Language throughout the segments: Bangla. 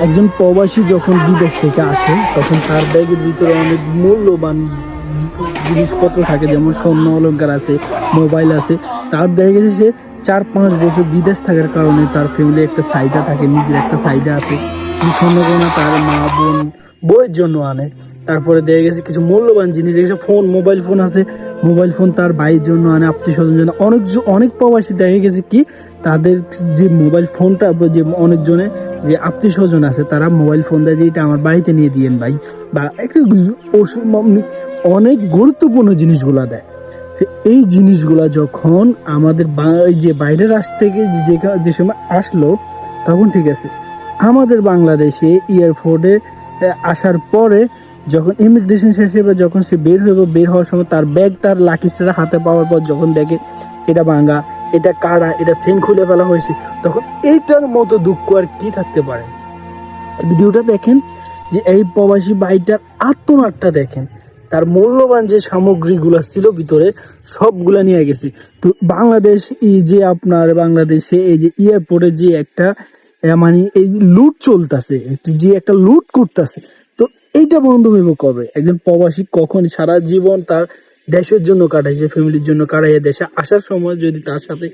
একজন প্রবাসী যখন বিদেশ থেকে আসে তখন তার ব্যাগের ভিতরে অনেক মূল্যবান জিনিসপত্র থাকে, যেমন স্বর্ণ অলংকার আছে, মোবাইল আছে। তার দেখা গেছে সে 4-5 বছর বিদেশ থাকার কারণে তার ফ্যামিলি একটা চাহিদা থাকে, নিজের একটা চাহিদা আছে। স্বর্ণ গয়না তার মা বোন বউয়ের জন্য আনে। তারপরে দেখা গেছে কিছু মূল্যবান জিনিস, দেখেছে ফোন, মোবাইল ফোন আছে, মোবাইল ফোন তার ভাইয়ের জন্য আনে, আত্মীয় স্বজন জন্য। অনেক অনেক প্রবাসী দেখা গেছে কি তাদের যে মোবাইল ফোনটা, যে অনেকজনে যে আত্মীয় স্বজন আছে তারা মোবাইল ফোন দেয় যে এটা আমার বাড়িতে নিয়ে দিয়েন ভাই, বা একটা অনেক গুরুত্বপূর্ণ জিনিসগুলা দেয়। এই জিনিসগুলা যখন আমাদের যে বাইরের রাষ্ট্র থেকে যে সময় আসলো তখন ঠিক আছে, আমাদের বাংলাদেশে এয়ারপোর্টে আসার পরে যখন ইমিগ্রেশন শেষ হবে, যখন সে বের হওয়ার সময় তার ব্যাগ, তার লাকিসটা হাতে পাওয়ার পর যখন দেখে এটা ভাঙা, এটা কাড়া, এটা চেন খুলে ফেলা হয়েছে, তখন এইটার মতো দুঃখ আর কি থাকতে পারে। ভিডিওটা দেখেন, যে এই প্রবাসী ভাইটার আত্মনাটটা দেখেন, তার মূল্যবান যে সামগ্রীগুলো ছিল ভিতরে সবগুলা নিয়ে গেছে। তো বাংলাদেশ এই যে আপনার বাংলাদেশে এই যে এয়ারপোর্টে যে একটা মানে এই লুট চলতেছে, যে একটা লুট করতেছে, তো এইটা বন্ধ হইব কবে? একজন প্রবাসী কখন সারা জীবন তার দেশের জন্য কাটাইছে, ফ্যামিলির জন্য কাটাইয়া দেশে আসার সময় যদি তার সাথে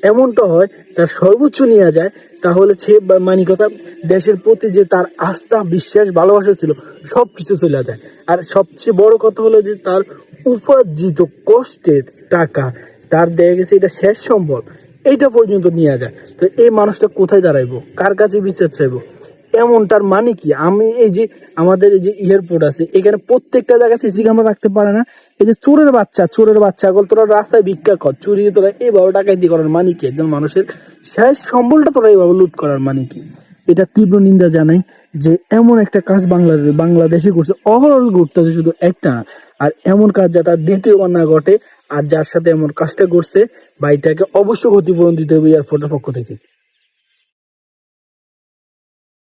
এমনটা হয়, তার সর্বোচ্চ নিয়ে যায়, তাহলে সে মানে কথা দেশের প্রতি যে তার আস্থা, বিশ্বাস, ভালোবাসা ছিল সবকিছু চলে যায়। আর সবচেয়ে বড় কথা হলো যে তার উপার্জিত কষ্টের টাকা, তার দেখা গেছে এটা শেষ সম্বল, এইটা পর্যন্ত নিয়ে যায়। তো এই মানুষটা কোথায় দাঁড়াইবো, কার কাছে বিচার চাইবো? এমনটার মানে কি? আমি এই যে আমাদের এই যে এয়ারপোর্ট আছে, এখানে প্রত্যেকটা জায়গায় সিসি ক্যামেরা রাখতে পারে না? এই যে চোরের বাচ্চা গল, তোরা রাস্তায় ভিক্ষা কর, চুরি তোরা এইভাবে ডাকাতি করার মানে কি? একজন মানুষের শেষ সম্বলটা তোরা এইভাবে লুট করার মানে কি? এটা তীব্র নিন্দা জানাই যে এমন একটা কাজ বাংলাদেশে করছে, অহরহ ঘটতেছে, শুধু একটা না। আর এমন কাজ যাতে দ্বিতীয়বার না ঘটে, আর যার সাথে এমন কাজটা করছে ভাইটাকে অবশ্য ক্ষতিপূরণ দিতে হবে এয়ারপোর্টের পক্ষ থেকে।